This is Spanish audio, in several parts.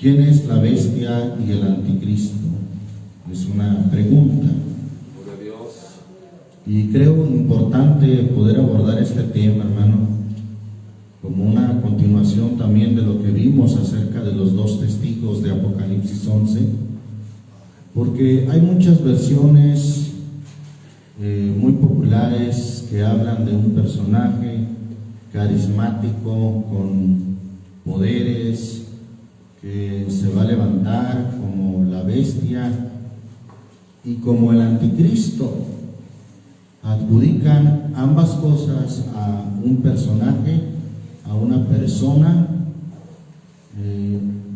¿Quién es la bestia y el anticristo? Es una pregunta. Y creo importante poder abordar este tema, hermano, como una continuación también de lo que vimos acerca de los dos testigos de Apocalipsis 11, porque hay muchas versiones muy populares que hablan de un personaje carismático con poderes que se va a levantar como la bestia y como el anticristo. Adjudican ambas cosas a un personaje, a una persona,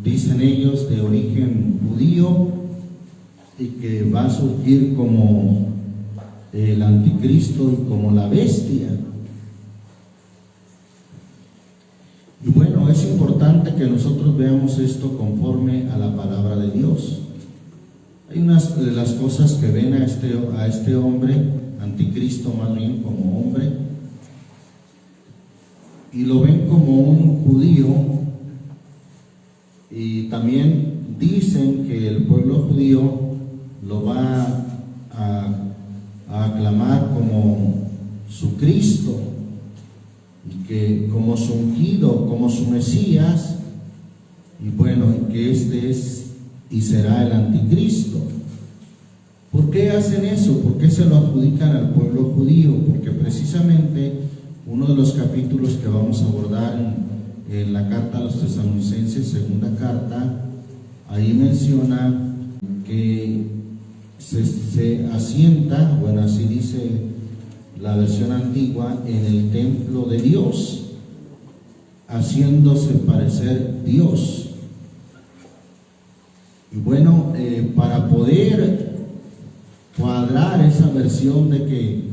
dicen ellos de origen judío, y que va a surgir como el anticristo y como la bestia. Y bueno, es importante que nosotros veamos esto conforme a la palabra de Dios. Hay unas de las cosas que ven a este hombre, anticristo más bien, como hombre, y lo ven como un judío, y también dicen que el pueblo judío lo va a aclamar como su Cristo, y que como su ungido, como su Mesías, y bueno, que este es y será el anticristo. ¿Por qué hacen eso? ¿Por qué se lo adjudican al pueblo judío? Porque precisamente uno de los capítulos que vamos a abordar en la carta a los tesalonicenses, segunda carta, ahí menciona que se asienta, bueno, así dice la versión antigua, en el templo de Dios, haciéndose parecer Dios. Y bueno, para poder cuadrar esa versión de que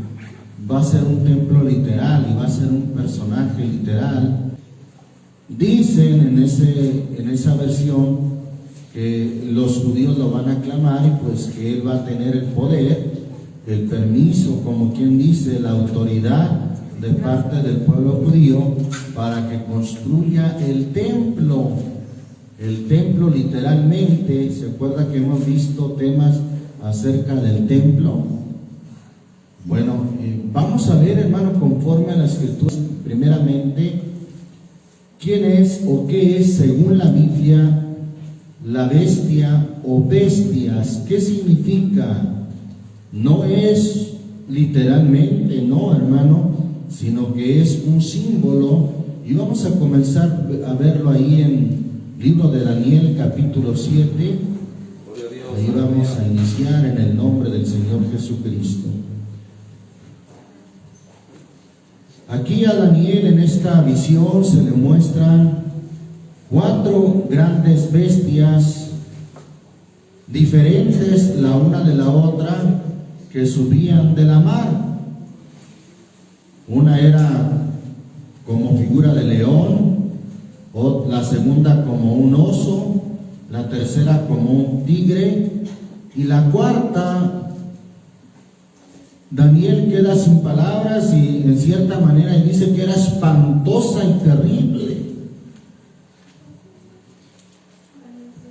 va a ser un templo literal y va a ser un personaje literal, dicen en esa versión que los judíos lo van a aclamar, y pues que él va a tener el poder, el permiso, como quien dice, la autoridad de parte del pueblo judío para que construya el templo. El templo literalmente, ¿se acuerda que hemos visto temas acerca del templo? Bueno, vamos a ver, hermano, conforme a la Escritura, primeramente, quién es o qué es, según la Biblia, la bestia o bestias. ¿Qué significa? No es literalmente, no, hermano, sino que es un símbolo, y vamos a comenzar a verlo ahí en libro de Daniel, capítulo 7. Ahí vamos a iniciar en el nombre del Señor Jesucristo. Aquí a Daniel, en esta visión, se le muestran 4 grandes bestias diferentes la una de la otra, que subían de la mar. Una era como figura de león, la segunda como un oso, la tercera como un tigre, y la cuarta, Daniel queda sin palabras, y en cierta manera él dice que era espantosa y terrible.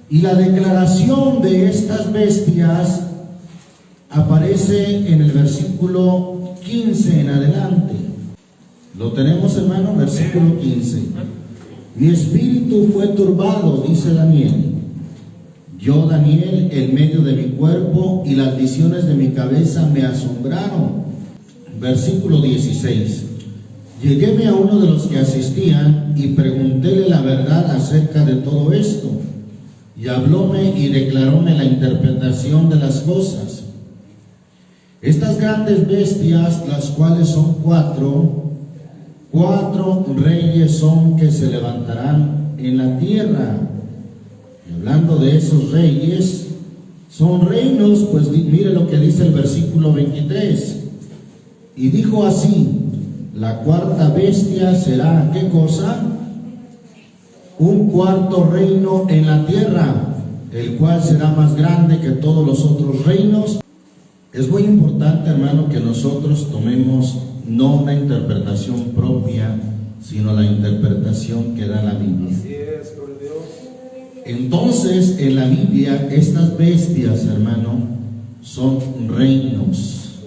Y la declaración de estas bestias aparece en el versículo 15 en adelante. Lo tenemos, hermano, versículo 15. Mi espíritu fue turbado, dice Daniel. Yo, Daniel, en medio de mi cuerpo, y las visiones de mi cabeza me asombraron. Versículo 16. Lleguéme a uno de los que asistían y preguntéle la verdad acerca de todo esto. Y hablóme y declaróme la interpretación de las cosas. Estas grandes bestias, las cuales son 4 reyes son que se levantarán en la tierra. Y hablando de esos reyes, son reinos, pues mire lo que dice el versículo 23. Y dijo así: la cuarta bestia será, ¿qué cosa? Un cuarto reino en la tierra, el cual será más grande que todos los otros reinos. Es muy importante, hermano, que nosotros tomemos no una interpretación propia, sino la interpretación que da la Biblia. Así es, gloria a Dios. Entonces, en la Biblia, estas bestias, hermano, son reinos,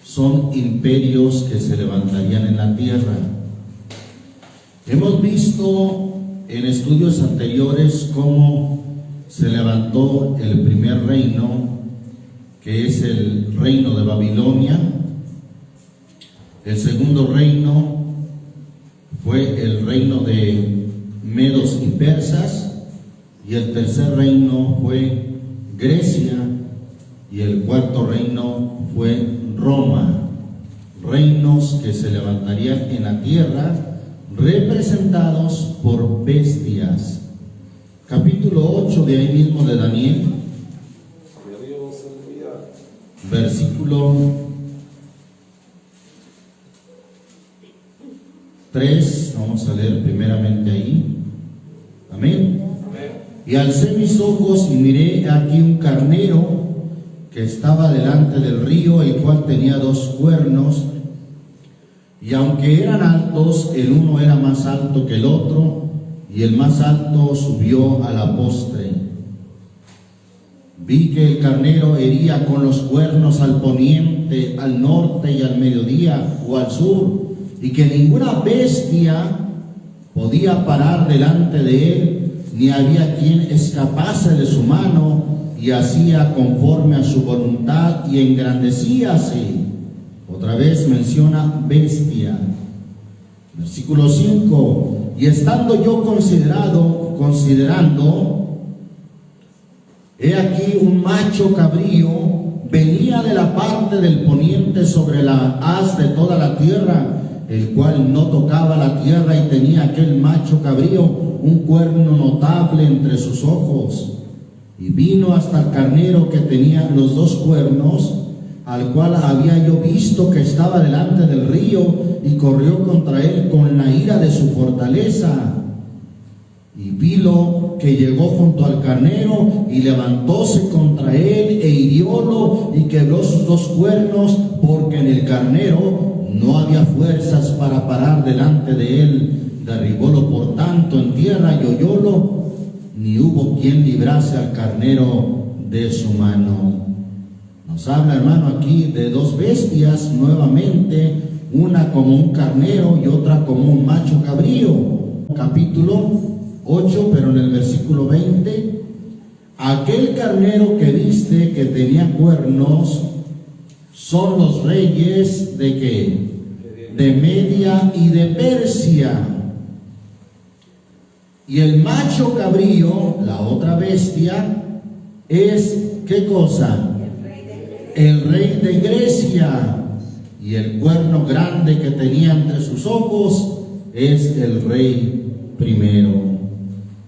son imperios que se levantarían en la tierra. Hemos visto en estudios anteriores cómo se levantó el primer reino, que es el reino de Babilonia. El segundo reino fue el reino de Medos y Persas, y el tercer reino fue Grecia, y el cuarto reino fue Roma. Reinos que se levantarían en la tierra, representados por bestias. Capítulo 8 de ahí mismo de Daniel, versículo 3, vamos a leer primeramente ahí. Amén. Y alcé mis ojos y miré aquí un carnero que estaba delante del río, el cual tenía 2 cuernos, y aunque eran altos, el uno era más alto que el otro, y el más alto subió a la postre. Vi que el carnero hería con los cuernos al poniente, al norte y al mediodía o al sur, y que ninguna bestia podía parar delante de él, ni había quien escapase de su mano, y hacía conforme a su voluntad y engrandecíase. Otra vez menciona bestia. Versículo 5. Y estando yo considerando, he aquí un macho cabrío venía de la parte del poniente sobre la haz de toda la tierra, el cual no tocaba la tierra, y tenía aquel macho cabrío un cuerno notable entre sus ojos. Y vino hasta el carnero que tenía los 2 cuernos, al cual había yo visto que estaba delante del río, y corrió contra él con la ira de su fortaleza. Y vilo que llegó junto al carnero, y levantóse contra él, e hiriólo, y quebró sus 2 cuernos, porque en el carnero no había fuerzas para parar delante de él. Derribólo por tanto en tierra y hollólo, ni hubo quien librase al carnero de su mano. Nos habla, hermano, aquí de 2 bestias nuevamente, una como un carnero y otra como un macho cabrío. Capítulo 8, pero en el versículo 20, aquel carnero que viste que tenía cuernos son los reyes de ¿qué? De Media y de Persia. Y el macho cabrío, la otra bestia, es ¿qué cosa? El rey de Grecia. Y el cuerno grande que tenía entre sus ojos es el rey primero.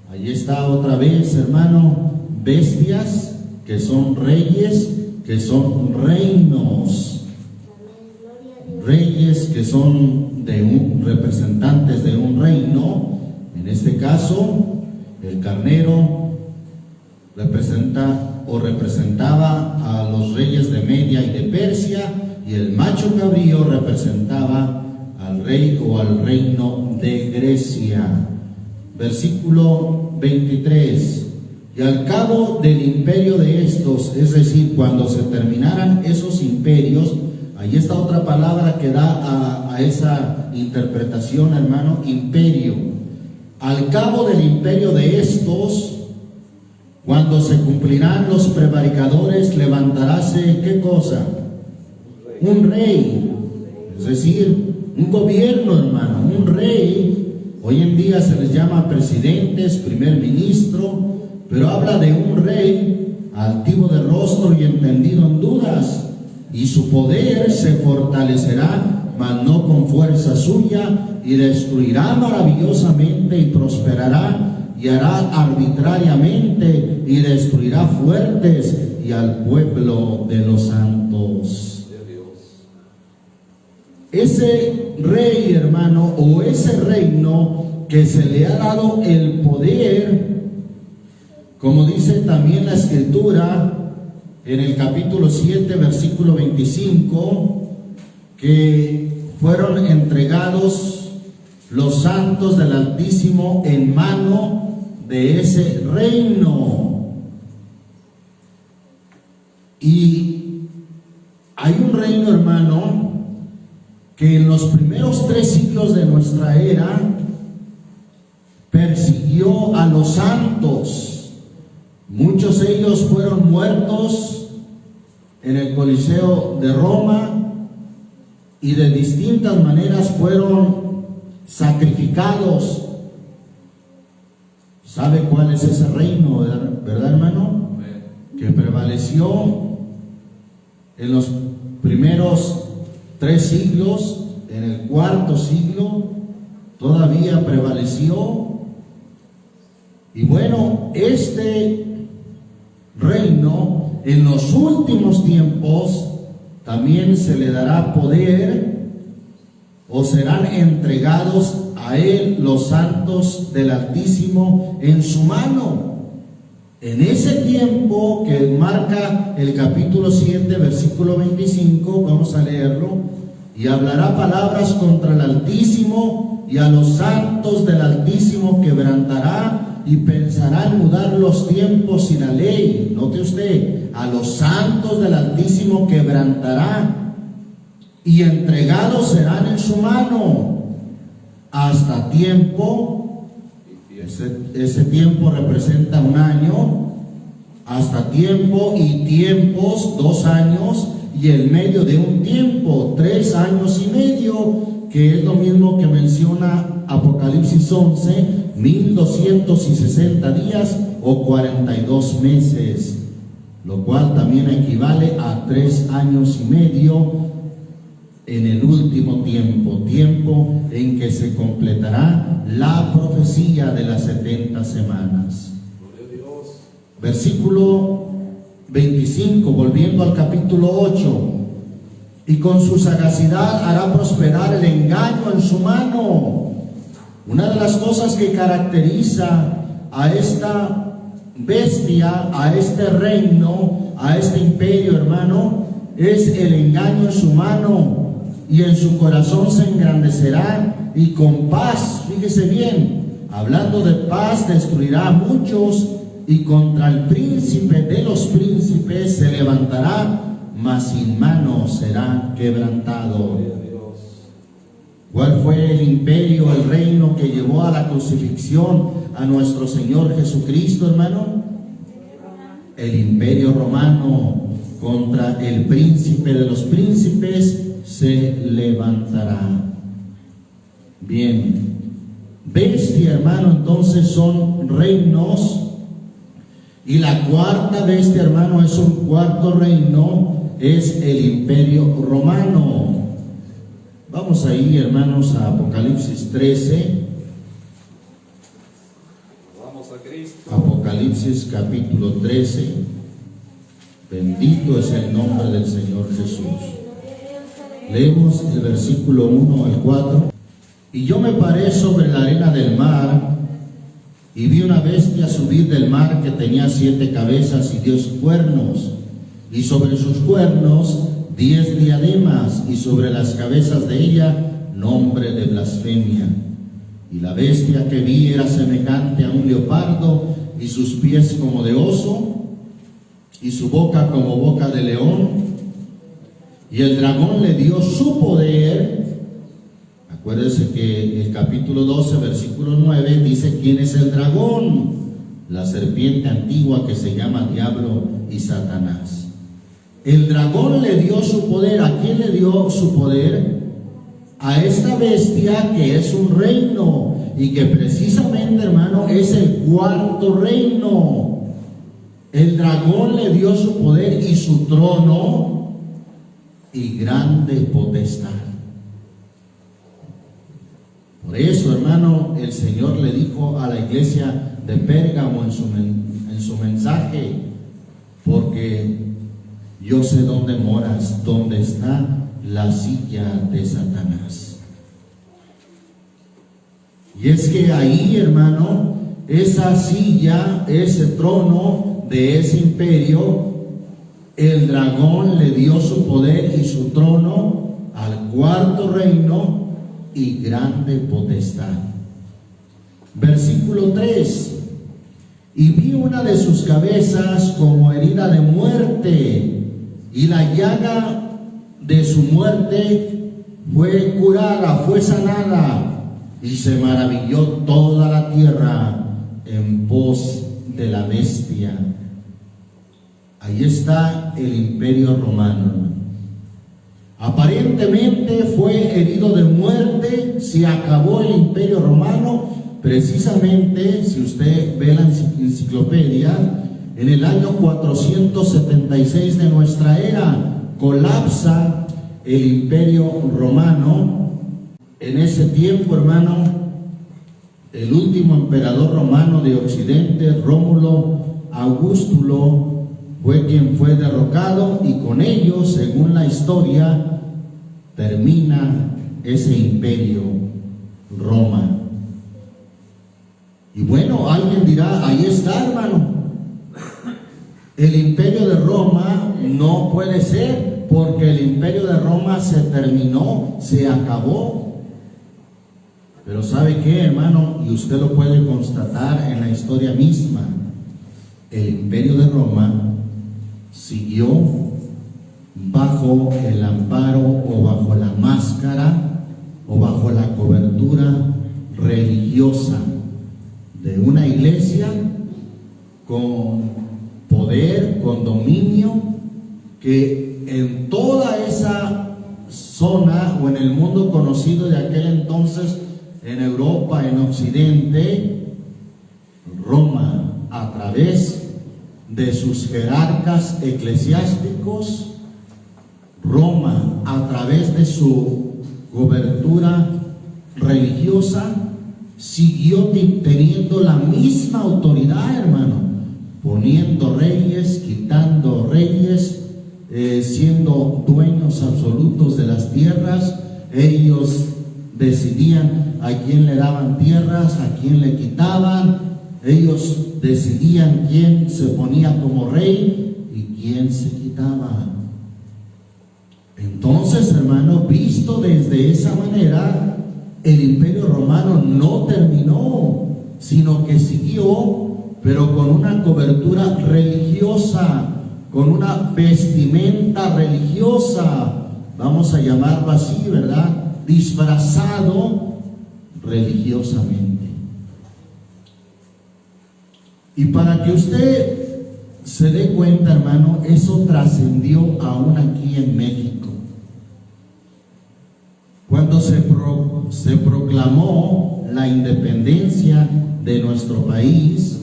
Ahí está otra vez, hermano, bestias que son reyes, que son reinos. Reyes que son representantes de un reino. En este caso, el carnero representaba a los reyes de Media y de Persia, y el macho cabrío representaba al rey o al reino de Grecia. Versículo 23. Y al cabo del imperio de estos, es decir, cuando se terminaran esos imperios, ahí está otra palabra que da a esa interpretación, hermano, imperio. Al cabo del imperio de estos, cuando se cumplirán los prevaricadores, levantaráse, ¿qué cosa? Un rey, es decir, un gobierno, hermano, un rey. Hoy en día se les llama presidentes, primer ministro, pero habla de un rey altivo de rostro y entendido en dudas, y su poder se fortalecerá, mas no con fuerza suya, y destruirá maravillosamente y prosperará, y hará arbitrariamente, y destruirá fuertes y al pueblo de los santos. Ese rey, hermano, o ese reino que se le ha dado el poder, como dice también la Escritura en el capítulo 7, versículo 25, que fueron entregados los santos del Altísimo en mano de ese reino. Y hay un reino, hermano, que en los primeros 3 siglos de nuestra era persiguió a los santos. Muchos de ellos fueron muertos en el Coliseo de Roma y de distintas maneras fueron sacrificados. ¿Sabe cuál es ese reino, verdad, hermano? Que prevaleció en los primeros 3 siglos, en el 4.º siglo todavía prevaleció. Y bueno, este reino en los últimos tiempos también se le dará poder, o serán entregados a él los santos del Altísimo en su mano. En ese tiempo que marca el capítulo 7, versículo 25, vamos a leerlo: y hablará palabras contra el Altísimo, y a los santos del Altísimo quebrantará, y pensará en mudar los tiempos y la ley. Note usted, a los santos del Altísimo quebrantará, y entregados serán en su mano hasta tiempo. Ese tiempo representa un año, hasta tiempo y tiempos, 2 años, y el medio de un tiempo, 3 años y medio, que es lo mismo que menciona Apocalipsis 11, 1260 días o 42 meses, lo cual también equivale a 3 años y medio en el último tiempo, tiempo en que se completará la profecía de las 70 semanas. Versículo 25, volviendo al capítulo 8: y con su sagacidad hará prosperar el engaño en su mano. Una de las cosas que caracteriza a esta bestia, a este reino, a este imperio, hermano, es el engaño en su mano. Y en su corazón se engrandecerá, y con paz, fíjese bien, hablando de paz, destruirá a muchos, y contra el príncipe de los príncipes se levantará, mas sin mano será quebrantado. ¿Cuál fue el imperio, el reino que llevó a la crucifixión a nuestro Señor Jesucristo, hermano? El imperio romano. Contra el príncipe de los príncipes se levantará. Bien, bestia, hermano, entonces son reinos, y la cuarta bestia, hermano, es un cuarto reino, es el imperio romano. Vamos ahí, hermanos, a Apocalipsis 13. Vamos a Cristo. Apocalipsis capítulo 13. Bendito es el nombre del Señor Jesús. Leemos el versículo 1 al 4. Y yo me paré sobre la arena del mar, y vi una bestia subir del mar que tenía 7 cabezas y 10 cuernos, y sobre sus cuernos 10 diademas, y sobre las cabezas de ella nombre de blasfemia. Y la bestia que vi era semejante a un leopardo, y sus pies como de oso, y su boca como boca de león. Y el dragón le dio su poder. Acuérdense que el capítulo 12, versículo 9 dice quién es el dragón: la serpiente antigua que se llama Diablo y Satanás. El dragón le dio su poder. ¿A quién le dio su poder? A esta bestia, que es un reino, y que precisamente, hermano, es el cuarto reino. El dragón le dio su poder y su trono y grande potestad. Por eso, hermano, el Señor le dijo a la iglesia de Pérgamo en su mensaje: porque yo sé dónde moras, dónde está la silla de Satanás. Y es que ahí, hermano, esa silla, ese trono de ese imperio, el dragón le dio su poder y su trono al cuarto reino y grande potestad. Versículo 3: y vi una de sus cabezas como herida de muerte, y la llaga de su muerte fue curada, fue sanada, y se maravilló toda la tierra en pos de la bestia. Ahí está el Imperio Romano. Aparentemente fue herido de muerte, se acabó el Imperio Romano. Precisamente, si usted ve la enciclopedia, en el año 476 de nuestra era colapsa el Imperio Romano. En ese tiempo, hermano, el último emperador romano de Occidente, Rómulo Augustulo, fue quien fue derrocado, y con ello, según la historia, termina ese imperio, Roma. Y bueno, alguien dirá, ahí está, hermano, el imperio de Roma no puede ser, porque el imperio de Roma se terminó, se acabó. Pero ¿sabe qué, hermano? Y usted lo puede constatar en la historia misma. El imperio de Roma siguió bajo el amparo o bajo la máscara o bajo la cobertura religiosa de una iglesia con poder, con dominio, que en toda esa zona o en el mundo conocido de aquel entonces, en Europa, en Occidente, Roma, a través de sus jerarcas eclesiásticos, Roma, a través de su cobertura religiosa, siguió teniendo la misma autoridad, hermano, poniendo reyes, quitando reyes, siendo dueños absolutos de las tierras. Ellos decidían a quién le daban tierras, a quién le quitaban. Ellos decidían quién se ponía como rey y quién se quitaba. Entonces, hermano, visto desde esa manera, el Imperio Romano no terminó, sino que siguió, pero con una cobertura religiosa, con una vestimenta religiosa, vamos a llamarlo así, ¿verdad? Disfrazado religiosamente. Y para que usted se dé cuenta, hermano, eso trascendió aún aquí en México. Cuando se proclamó la independencia de nuestro país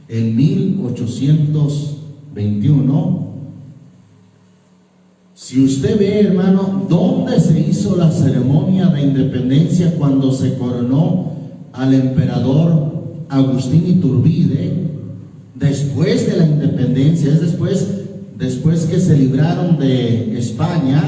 en 1821, si usted ve, hermano, dónde se hizo la ceremonia de independencia cuando se coronó al emperador Agustín Iturbide, después de la independencia, es después que se libraron de España,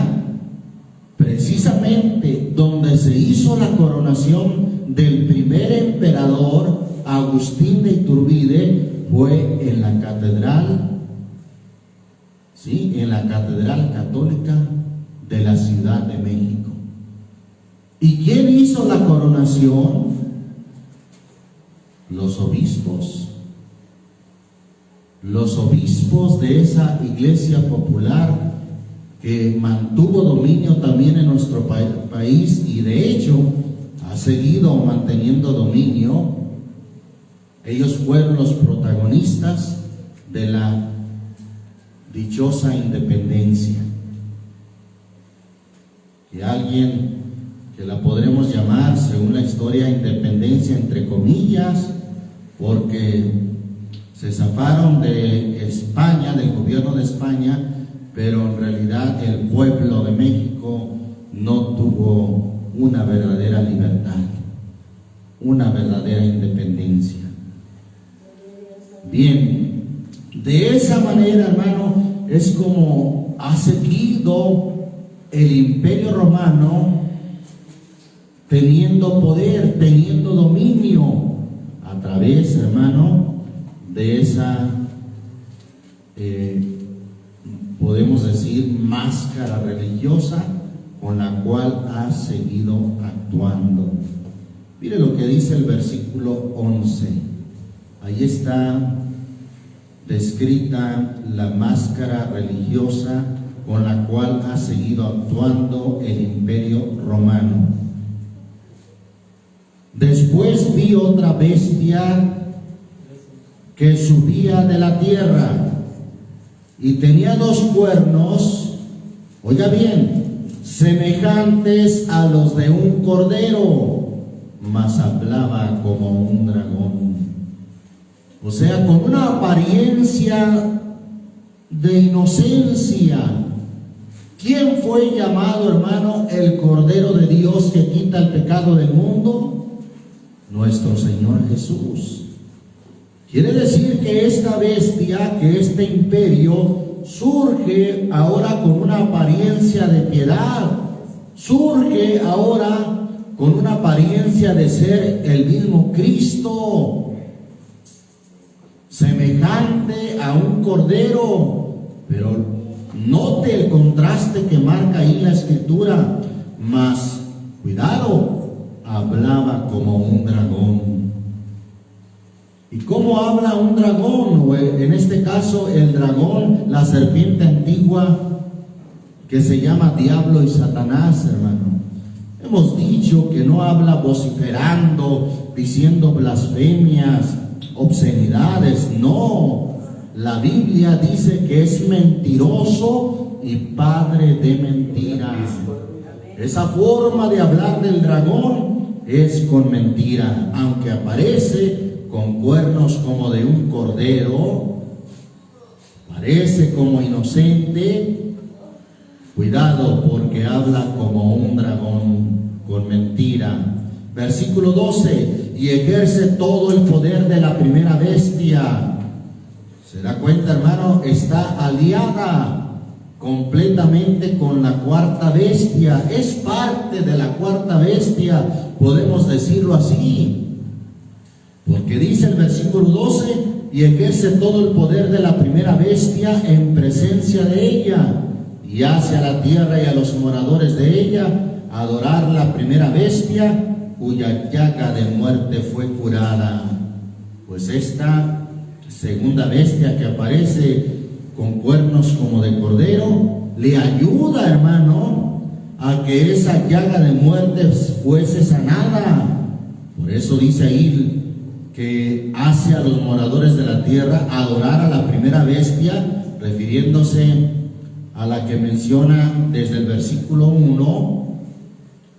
precisamente donde se hizo la coronación del primer emperador Agustín de Iturbide fue en la catedral, en la Catedral Católica de la Ciudad de México. ¿Y quién hizo la coronación? Los obispos. Los obispos de esa iglesia popular que mantuvo dominio también en nuestro país, y de hecho ha seguido manteniendo dominio. Ellos fueron los protagonistas de la dichosa independencia, que la podremos llamar, según la historia, independencia entre comillas, porque se zafaron de España, del gobierno de España, pero en realidad el pueblo de México no tuvo una verdadera libertad, una verdadera independencia. Bien, de esa manera, hermano, es como ha seguido el Imperio Romano teniendo poder, teniendo dominio, a través, hermano, de esa, podemos decir, máscara religiosa con la cual ha seguido actuando. Mire lo que dice el versículo 11. Ahí está escrita la máscara religiosa con la cual ha seguido actuando el Imperio Romano. Después vi otra bestia que subía de la tierra y tenía 2 cuernos, oiga bien, semejantes a los de un cordero, mas hablaba como un dragón. O sea, con una apariencia de inocencia. ¿Quién fue llamado, hermano, el Cordero de Dios que quita el pecado del mundo? Nuestro Señor Jesús. Quiere decir que esta bestia, que este imperio, surge ahora con una apariencia de piedad, surge ahora con una apariencia de ser el mismo Cristo, semejante a un cordero. Pero note el contraste que marca ahí la Escritura, mas cuidado, hablaba como un dragón. ¿Y cómo habla un dragón? O en este caso el dragón, la serpiente antigua que se llama Diablo y Satanás, hermano. Hemos dicho que no habla vociferando, diciendo blasfemias, obscenidades. No, la Biblia dice que es mentiroso y padre de mentira. Esa forma de hablar del dragón es con mentira, aunque aparece con cuernos como de un cordero, parece como inocente. Cuidado, porque habla como un dragón, con mentira. Versículo 12, y ejerce todo el poder de la primera bestia. ¿Se da cuenta, hermano? Está aliada completamente con la cuarta bestia. Es parte de la cuarta bestia, podemos decirlo así. Porque dice el versículo 12, y ejerce todo el poder de la primera bestia en presencia de ella, y hace a la tierra y a los moradores de ella adorar la primera bestia, cuya llaga de muerte fue curada. Pues esta segunda bestia que aparece con cuernos como de cordero, le ayuda, hermano, a que esa llaga de muerte fuese sanada. Por eso dice ahí que hace a los moradores de la tierra adorar a la primera bestia, refiriéndose a la que menciona desde el versículo 1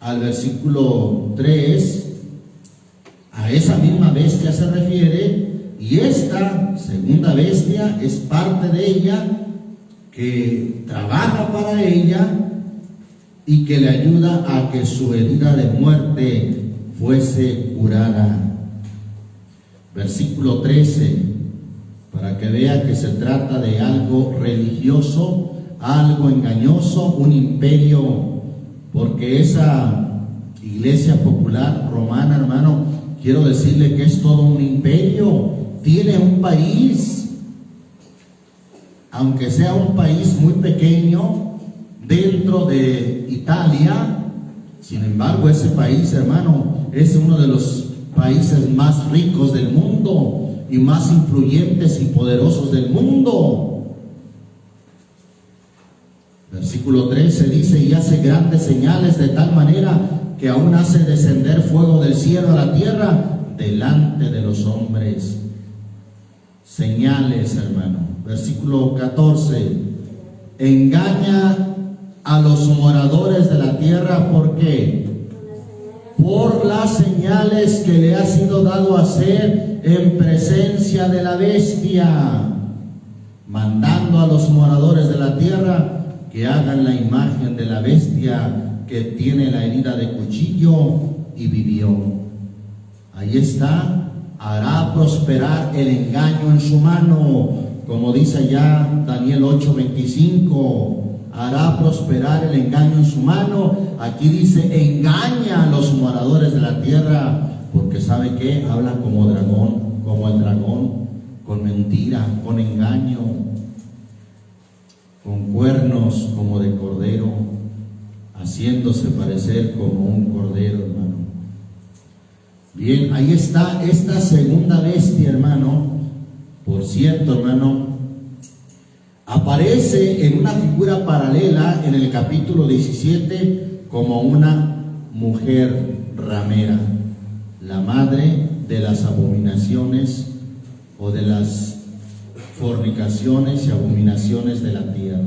al versículo 3, a esa misma bestia se refiere, y esta segunda bestia es parte de ella, que trabaja para ella y que le ayuda a que su herida de muerte fuese curada. Versículo 13, para que vea que se trata de algo religioso, algo engañoso, un imperio, porque esa iglesia popular romana, hermano, quiero decirle que es todo un imperio, tiene un país, aunque sea un país muy pequeño dentro de Italia. Sin embargo, ese país, hermano, es uno de los países más ricos del mundo y más influyentes y poderosos del mundo. Versículo 13 dice, y hace grandes señales de tal manera que aún hace descender fuego del cielo a la tierra delante de los hombres. Señales, hermano. Versículo 14, engaña a los moradores de la tierra. ¿Por qué? Por las señales que le ha sido dado a hacer en presencia de la bestia, mandando a los moradores de la tierra que hagan la imagen de la bestia que tiene la herida de cuchillo y vivió. Ahí está, hará prosperar el engaño en su mano, como dice allá Daniel 8:25. Hará prosperar el engaño en su mano. Aquí dice, engaña a los moradores de la tierra, porque ¿sabe qué? Habla como dragón, como el dragón, con mentira, con engaño, con cuernos como de cordero, haciéndose parecer como un cordero, hermano. Bien, ahí está esta segunda bestia, hermano. Por cierto, hermano, aparece en una figura paralela en el capítulo 17 como una mujer ramera, la madre de las abominaciones o de las fornicaciones y abominaciones de la tierra.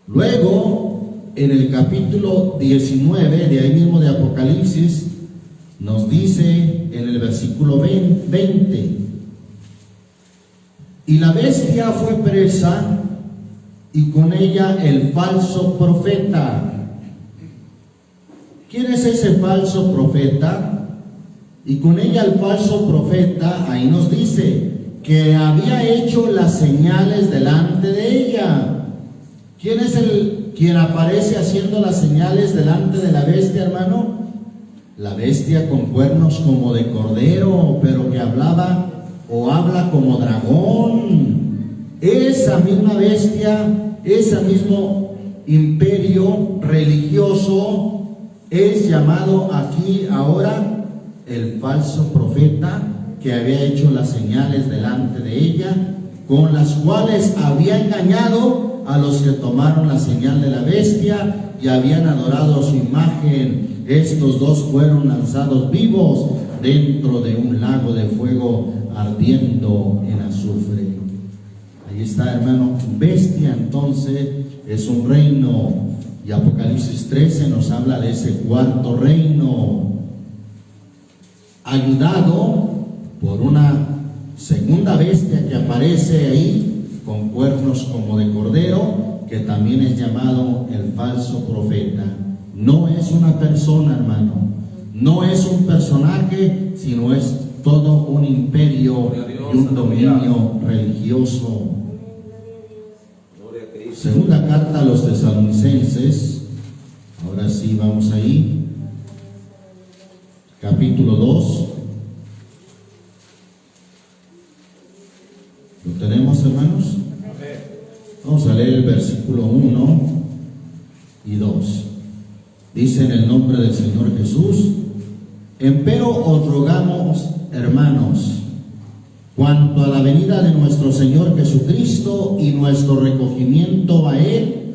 Luego, en el capítulo 19 de ahí mismo de Apocalipsis, nos dice en el versículo 20: y la bestia fue presa, y con ella el falso profeta. ¿Quién es ese falso profeta? Y con ella el falso profeta, ahí nos dice que había hecho las señales delante de ella. ¿Quién es quien aparece haciendo las señales delante de la bestia, hermano? La bestia con cuernos como de cordero, pero que hablaba o habla como dragón. Esa misma bestia, ese mismo imperio religioso es llamado aquí ahora el falso profeta, que había hecho las señales delante de ella, con las cuales había engañado a los que tomaron la señal de la bestia y habían adorado su imagen. Estos dos fueron lanzados vivos dentro de un lago de fuego ardiendo en azufre. Ahí está, hermano. Bestia entonces es un reino, y Apocalipsis 13 nos habla de ese cuarto reino, ayudado por una segunda bestia que aparece ahí con cuernos como de cordero, que también es llamado el falso profeta. No es una persona, hermano, no es un personaje, sino es todo un imperio y un dominio religioso. Segunda carta a los Tesalonicenses, ahora sí vamos ahí, capítulo 2. ¿Lo tenemos, hermanos? Vamos a leer el versículo 1 y 2. Dice: en el nombre del Señor Jesús, empero os rogamos, hermanos, cuanto a la venida de nuestro Señor Jesucristo y nuestro recogimiento a Él,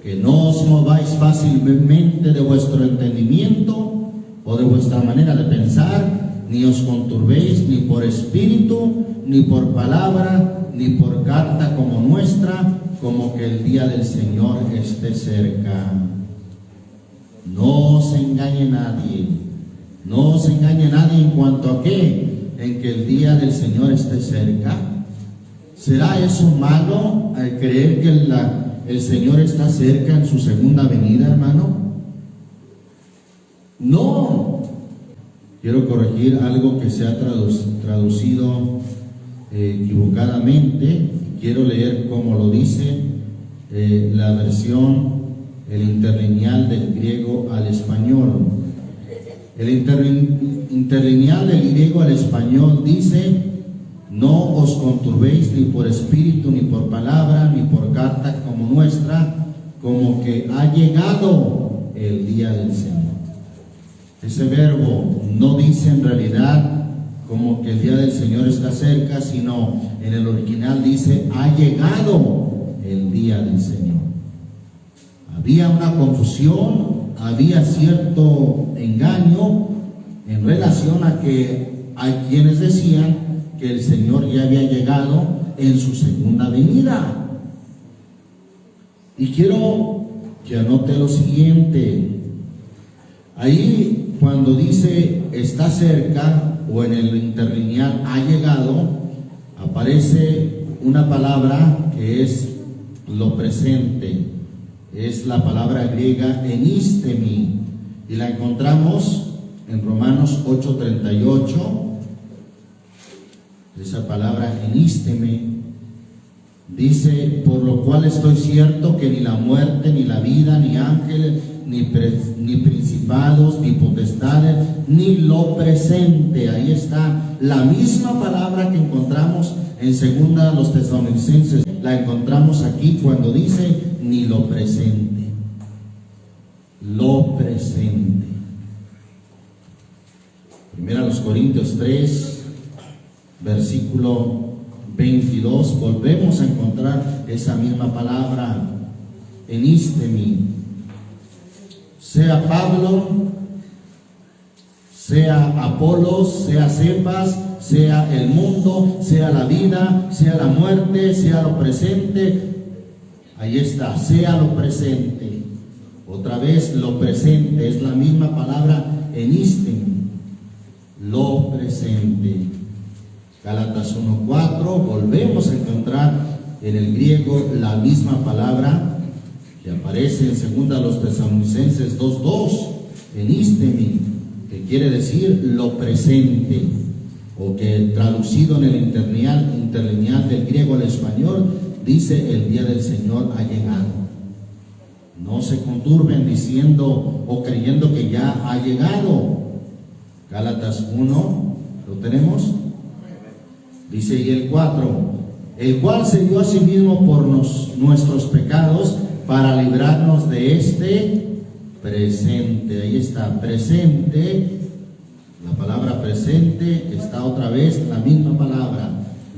que no os mováis fácilmente de vuestro entendimiento o de vuestra manera de pensar, ni os conturbéis ni por espíritu, ni por palabra, ni por carta como nuestra, como que el día del Señor esté cerca. No se engañe nadie, no se engañe nadie en cuanto a qué, en que el día del Señor esté cerca. ¿Será eso malo al creer que el Señor está cerca en su segunda venida, hermano? No. Quiero corregir algo que se ha traducido equivocadamente. Quiero leer como lo dice la versión, el interlineal del griego al español. El interlineal del griego al español dice: no os conturbéis ni por espíritu, ni por palabra, ni por carta como nuestra, como que ha llegado el día del Señor. Ese verbo no dice en realidad como que el día del Señor está cerca, sino en el original dice: ha llegado el día del Señor. Había una confusión, había cierto engaño en relación a que hay quienes decían que el Señor ya había llegado en su segunda venida. Y quiero que anote lo siguiente. Ahí cuando dice está cerca, o en el interlineal ha llegado, aparece una palabra que es lo presente. Es la palabra griega enistemi, y la encontramos en Romanos 8:38. Esa palabra enistemi dice: por lo cual estoy cierto que ni la muerte, ni la vida, ni ángeles, ni principados, ni potestades, ni lo presente. Ahí está la misma palabra que encontramos en segunda a los Tesalonicenses. La encontramos aquí cuando dice ni lo presente. Lo presente. Primera a los Corintios 3, versículo 22, volvemos a encontrar esa misma palabra, enistemi. Sea Pablo, sea Apolos, sea Cefas, sea el mundo, sea la vida, sea la muerte, sea lo presente. Ahí está, sea lo presente. Otra vez, lo presente es la misma palabra enistemi, lo presente. Gálatas 1:4, volvemos a encontrar en el griego la misma palabra que aparece en 2 Tesalonicenses 2:2, enistemi, que quiere decir lo presente, o que traducido en el interlineal del griego al español, dice el día del Señor ha llegado. No se conturben diciendo o creyendo que ya ha llegado. Gálatas 1, ¿lo tenemos? Dice, y el 4, el cual se dio a sí mismo por nuestros pecados para librarnos de este presente. Ahí está, presente. La palabra presente está otra vez la misma palabra,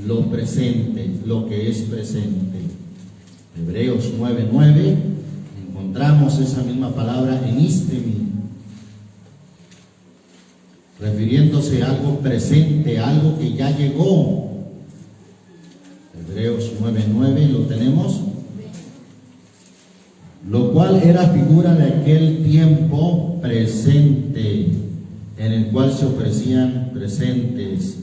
lo presente, lo que es presente. Hebreos 9:9, encontramos esa misma palabra enistemi, refiriéndose a algo presente, algo que ya llegó. Hebreos 9:9, ¿lo tenemos? Lo cual era figura de aquel tiempo presente, en el cual se ofrecían presentes.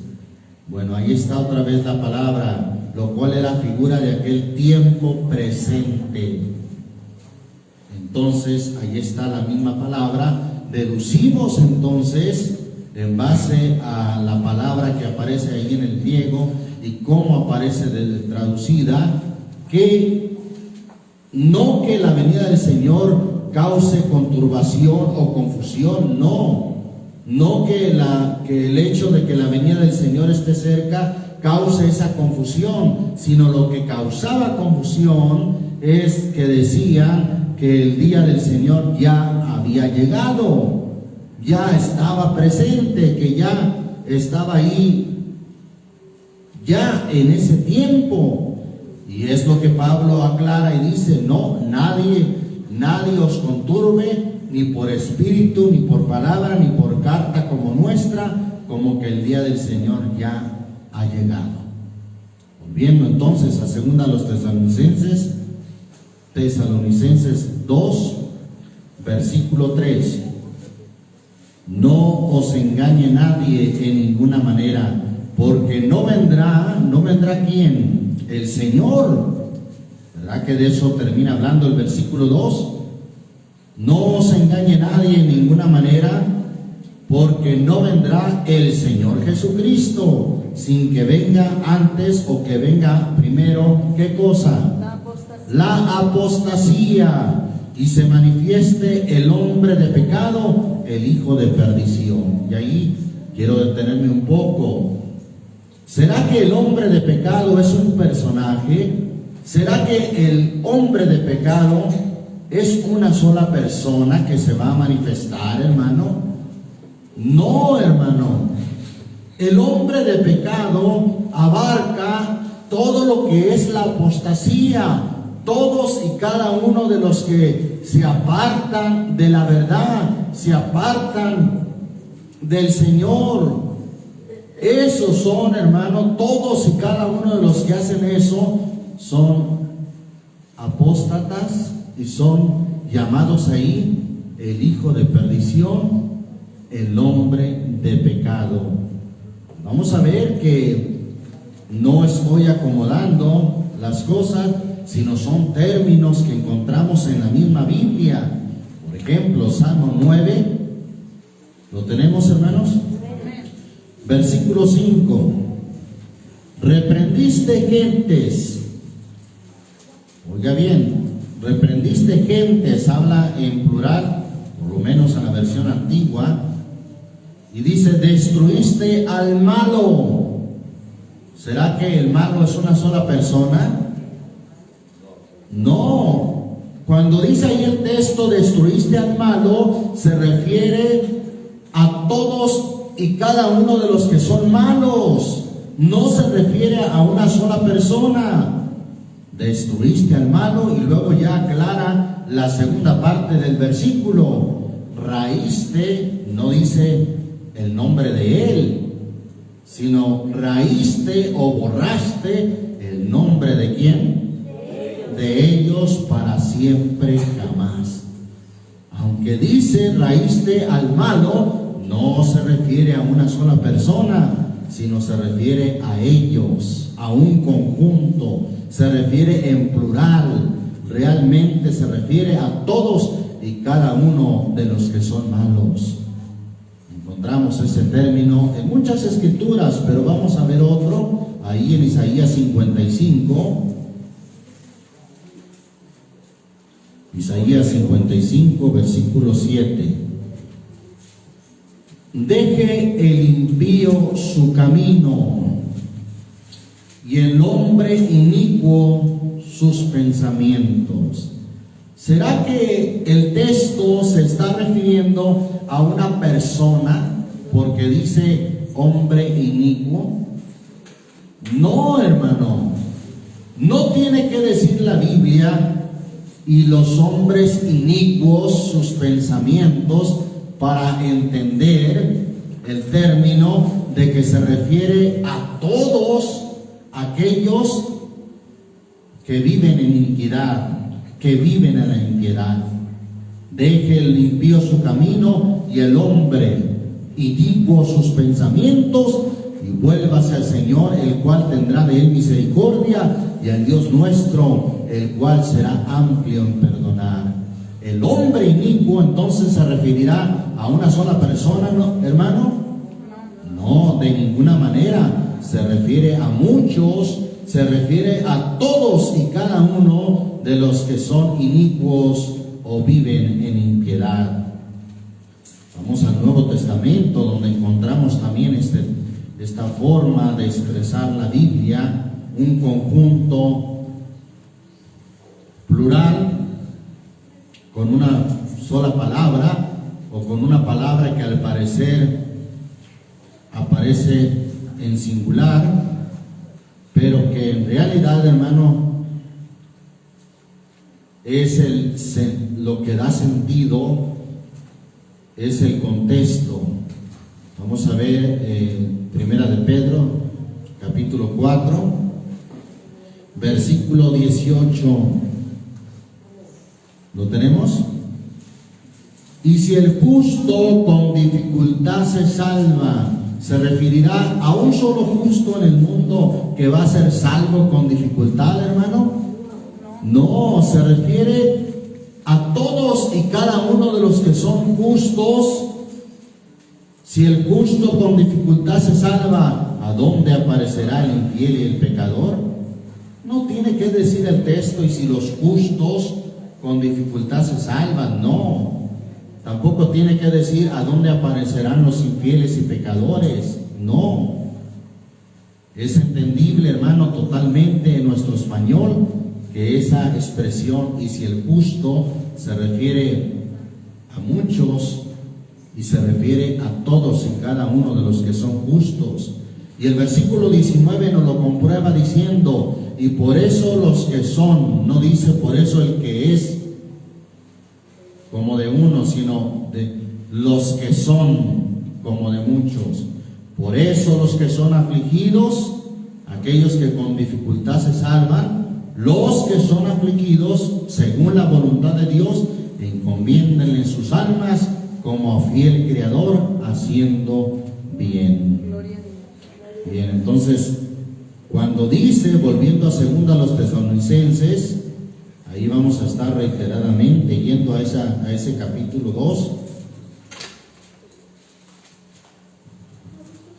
Bueno, ahí está otra vez la palabra, lo cual era figura de aquel tiempo presente. Entonces, ahí está la misma palabra. Deducimos entonces, en base a la palabra que aparece ahí en el griego y cómo aparece traducida, que no que la venida del Señor cause conturbación o confusión, no que el hecho de que la venida del Señor esté cerca cause esa confusión, sino lo que causaba confusión es que decían que el día del Señor ya había llegado, ya estaba presente, que ya estaba ahí, ya en ese tiempo. Y es lo que Pablo aclara y dice, no, nadie os conturbe, ni por espíritu, ni por palabra, ni por carta como nuestra, como que el día del Señor ya ha llegado. Volviendo entonces a 2 Tesalonicenses 2, versículo 3. No os engañe nadie en ninguna manera, porque no vendrá ¿quién? El Señor. ¿Verdad que de eso termina hablando el versículo 2? No os engañe nadie en ninguna manera, porque no vendrá el Señor Jesucristo sin que venga antes o que venga primero, ¿qué cosa? La apostasía, y se manifieste el hombre de pecado, el hijo de perdición. Y ahí quiero detenerme un poco. ¿Será que el hombre de pecado es un personaje? ¿Será que el hombre de pecado es una sola persona que se va a manifestar, hermano? No, hermano. El hombre de pecado abarca todo lo que es la apostasía, todos y cada uno de los que se apartan de la verdad, se apartan del Señor. Esos son, hermano, todos y cada uno de los que hacen eso son apóstatas y son llamados ahí el hijo de perdición, el hombre de pecado. Vamos a ver que no estoy acomodando las cosas, sino son términos que encontramos en la misma Biblia. Por ejemplo, Salmo 9, ¿lo tenemos, hermanos? Versículo 5. Reprendiste gentes. Oiga bien, reprendiste gentes, habla en plural, por lo menos en la versión antigua, y dice, destruiste al malo. ¿Será que el malo es una sola persona? No. Cuando dice ahí el texto, destruiste al malo, se refiere a todos y cada uno de los que son malos. no se refiere a una sola persona. Destruiste al malo, y luego ya aclara la segunda parte del versículo. Raíste, no dice el nombre de él, sino raíste o borraste el nombre de quién? De ellos para siempre jamás. Aunque dice raíste al malo, no se refiere a una sola persona, sino se refiere a ellos, a un conjunto, se refiere en plural, realmente se refiere a todos y cada uno de los que son malos. Encontramos ese término en muchas escrituras, pero vamos a ver otro, ahí en Isaías 55. Isaías 55, versículo 7. Deje el impío su camino, y el hombre inicuo sus pensamientos. ¿Será que el texto se está refiriendo a una persona porque dice hombre inicuo? No, hermano, no tiene que decir la Biblia y los hombres inicuos sus pensamientos para entender el término de que se refiere a todos aquellos que viven en iniquidad, que viven en la impiedad. Deje el impío su camino y el hombre inicuo sus pensamientos, y vuélvase al Señor, el cual tendrá de él misericordia, y al Dios nuestro, el cual será amplio en perdonar. El hombre inicuo entonces se referirá a una sola persona, ¿no, hermano? No, de ninguna manera. Se refiere a muchos, se refiere a todos y cada uno de los que son inicuos o viven en impiedad. Vamos al Nuevo Testamento, donde encontramos también esta forma de expresar la Biblia, un conjunto plural con una sola palabra, o con una palabra que al parecer aparece en singular, pero que en realidad, hermano, es lo que da sentido, es el contexto. Vamos a ver Primera de Pedro, capítulo 4, versículo 18. ¿Lo tenemos? Y si el justo con dificultad se salva, ¿se referirá a un solo justo en el mundo que va a ser salvo con dificultad, hermano? No, se refiere a todos y cada uno de los que son justos. Si el justo con dificultad se salva, ¿a dónde aparecerá el infiel y el pecador? No tiene que decir el texto, y si los justos con dificultad se salvan, no. Tampoco tiene que decir a dónde aparecerán los infieles y pecadores, no. Es entendible, hermano, totalmente en nuestro español, que esa expresión, y si el justo, se refiere a muchos y se refiere a todos y cada uno de los que son justos. Y el versículo 19 nos lo comprueba diciendo, y por eso los que son, no dice por eso el que es como de uno, sino de los que son como de muchos. Por eso los que son afligidos, aquellos que con dificultad se salvan, los que son afligidos según la voluntad de Dios, encomiéndenle sus almas como a fiel Creador, haciendo bien. Bien, entonces, cuando dice, volviendo a segunda a los Tesalonicenses, ahí vamos a estar reiteradamente yendo a ese capítulo 2.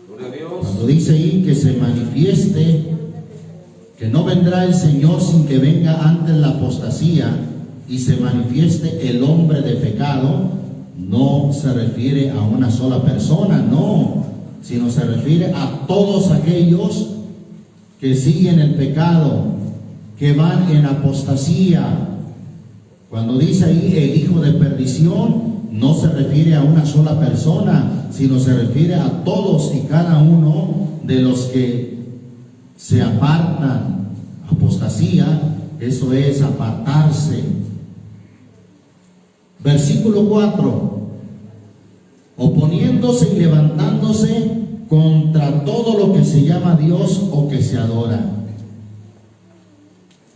Gloria a Dios. Cuando dice ahí que se manifieste, que no vendrá el Señor sin que venga antes la apostasía y se manifieste el hombre de pecado, no se refiere a una sola persona, no, sino se refiere a todos aquellos que siguen el pecado, que van en apostasía. Cuando dice ahí el hijo de perdición, no se refiere a una sola persona, sino se refiere a todos y cada uno de los que se apartan. Apostasía, eso es apartarse. Versículo 4. Oponiéndose y levantándose contra todo lo que se llama Dios o que se adora.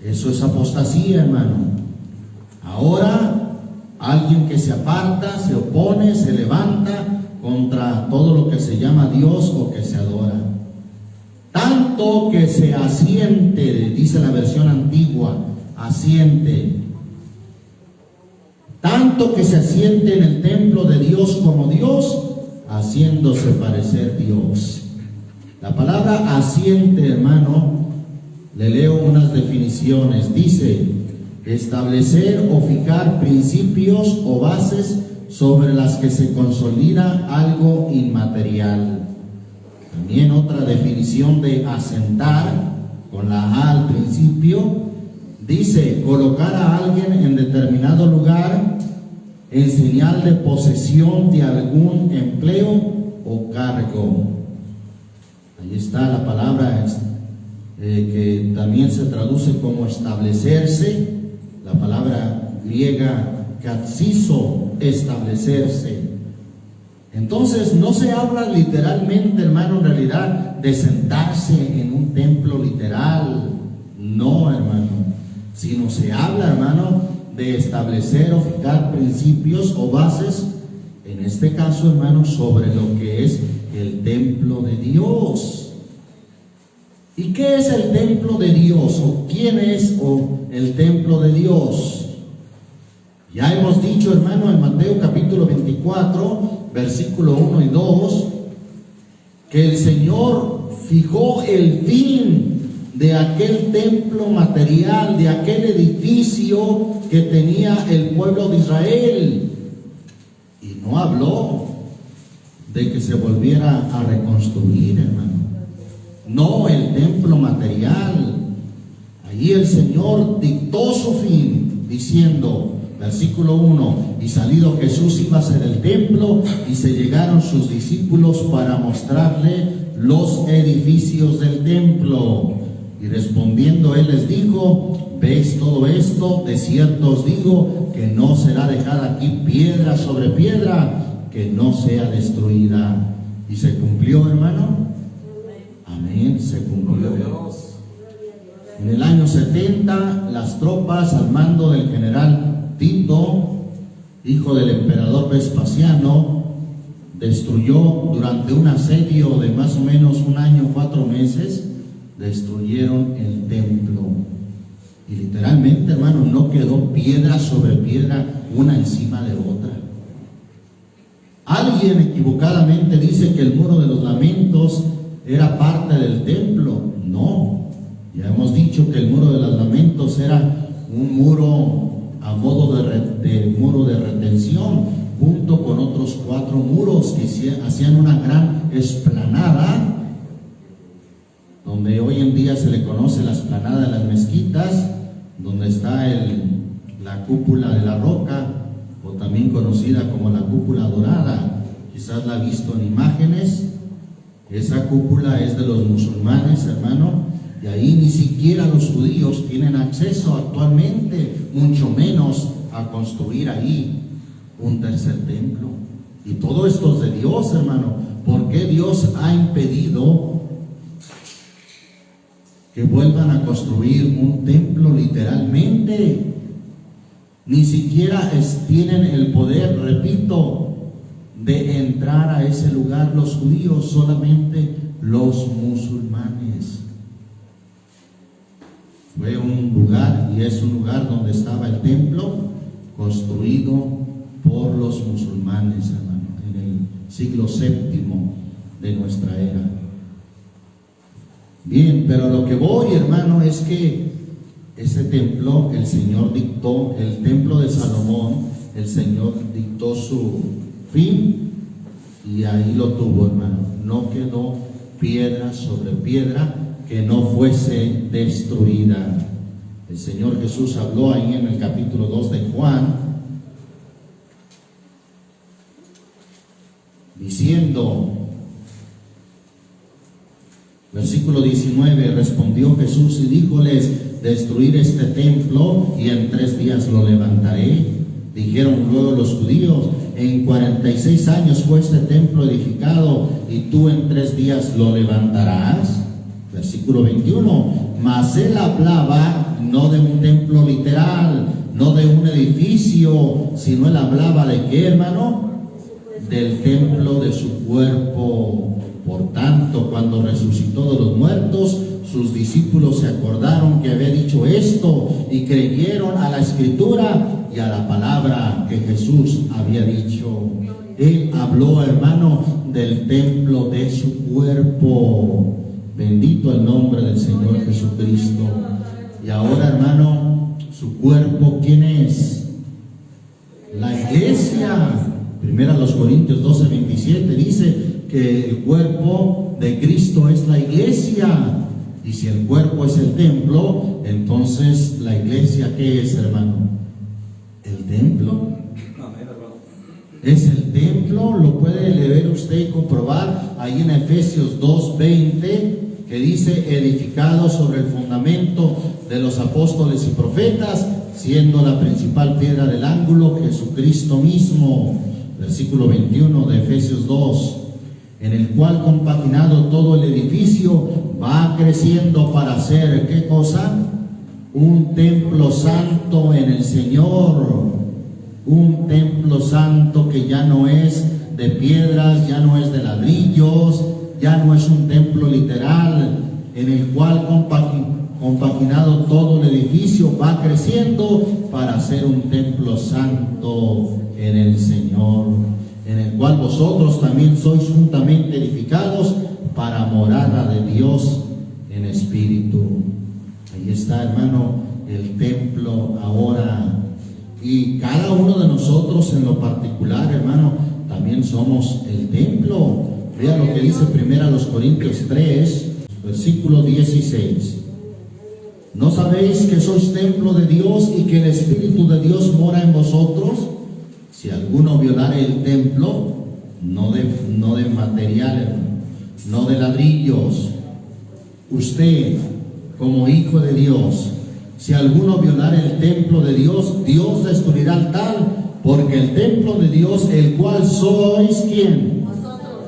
Eso es apostasía, hermano. Ahora, alguien que se aparta, se opone, se levanta contra todo lo que se llama Dios o que se adora. Tanto que se asiente, dice la versión antigua, asiente. Tanto que se asiente en el templo de Dios como Dios, haciéndose parecer Dios. La palabra asiente, hermano, le leo unas definiciones. Dice, establecer o fijar principios o bases sobre las que se consolida algo inmaterial. También otra definición de asentar, con la A al principio, dice colocar a alguien en determinado lugar en señal de posesión de algún empleo o cargo. Ahí está la palabra que también se traduce como establecerse, la palabra griega katsizo, establecerse. Entonces no se habla literalmente, hermano, en realidad de sentarse en un templo literal, no, hermano, sino se habla, hermano, de establecer o fijar principios o bases, en este caso, hermano, sobre lo que es el templo de Dios. ¿Y qué es el templo de Dios? ¿O quién es el templo de Dios? Ya hemos dicho, hermano, en Mateo capítulo 24, versículo 1 y 2, que el Señor fijó el fin de aquel templo material, de aquel edificio que tenía el pueblo de Israel. Y no habló de que se volviera a reconstruir, hermano. No el templo material. Allí el Señor dictó su fin, diciendo, versículo 1, y salido Jesús iba a ser el templo, y se llegaron sus discípulos para mostrarle los edificios del templo. Y respondiendo él les dijo, ¿veis todo esto? De cierto os digo que no será dejada aquí piedra sobre piedra que no sea destruida. Y se cumplió, hermano. Amén, se cumplió. En el año 70, las tropas al mando del general Tito, hijo del emperador Vespasiano, destruyó durante un asedio de más o menos un año, 4 meses, destruyeron el templo. Y literalmente, hermano, no quedó piedra sobre piedra una encima de otra. Alguien equivocadamente dice que el muro de los lamentos era parte del templo. No, ya hemos dicho que el muro de los lamentos era un muro a modo de muro de retención, junto con otros 4 muros que hacían una gran explanada, donde hoy en día se le conoce la explanada de las mezquitas, donde está la cúpula de la roca, o también conocida como la cúpula dorada. Quizás la ha visto en imágenes. Esa cúpula es de los musulmanes, hermano, y ahí ni siquiera los judíos tienen acceso actualmente, mucho menos a construir ahí un tercer templo. Y todo esto es de Dios, hermano. ¿Por qué Dios ha impedido que vuelvan a construir un templo literalmente? Ni siquiera tienen el poder, repito, de entrar a ese lugar los judíos, solamente los musulmanes. Fue un lugar, y es un lugar donde estaba el templo, construido por los musulmanes, hermano, en el siglo VII de nuestra era. Bien, pero lo que voy, hermano, es que ese templo, el Señor dictó, el templo de Salomón, el Señor dictó su fin, y ahí lo tuvo, hermano. No quedó piedra sobre piedra que no fuese destruida. El Señor Jesús habló ahí en el capítulo 2 de Juan, diciendo, Versículo 19, respondió Jesús y díjoles: destruir este templo y en 3 días lo levantaré. Dijeron luego los judíos: en 46 años fue este templo edificado y tú en 3 días lo levantarás. Versículo 21, mas él hablaba no de un templo literal, no de un edificio, sino él hablaba de ¿qué, hermano? Del templo de su cuerpo. Por tanto, cuando resucitó de los muertos, sus discípulos se acordaron que había dicho esto y creyeron a la escritura y a la palabra que Jesús había dicho. Él habló, hermano, del templo de su cuerpo. Bendito el nombre del Señor Jesucristo. Y ahora, hermano, su cuerpo, ¿quién es? La iglesia. Primera a los Corintios 12:27 dice que el cuerpo de Cristo es la iglesia. Y si el cuerpo es el templo, entonces la iglesia, ¿qué es, hermano? El templo. Es el templo, lo puede leer usted y comprobar ahí en Efesios 2:20, que dice: edificado sobre el fundamento de los apóstoles y profetas, siendo la principal piedra del ángulo Jesucristo mismo. Versículo 21 de Efesios 2, en el cual compaginado todo el edificio va creciendo para ser, ¿qué cosa? Un templo santo en el Señor. Un templo santo que ya no es de piedras, ya no es de ladrillos, ya no es un templo literal, en el cual compaginado todo el edificio va creciendo para ser un templo santo en el Señor, en el cual vosotros también sois juntamente edificados para morada de Dios en espíritu. Ahí está, hermano, el templo ahora. Y cada uno de nosotros en lo particular, hermano, también somos el templo. Vea lo que dice 1 Corintios 3, versículo 16. ¿No sabéis que sois templo de Dios y que el Espíritu de Dios mora en vosotros? Si alguno violare el templo, no de material, no de ladrillos, usted como hijo de Dios, si alguno violare el templo de Dios, Dios destruirá al tal, porque el templo de Dios, el cual sois, ¿quién?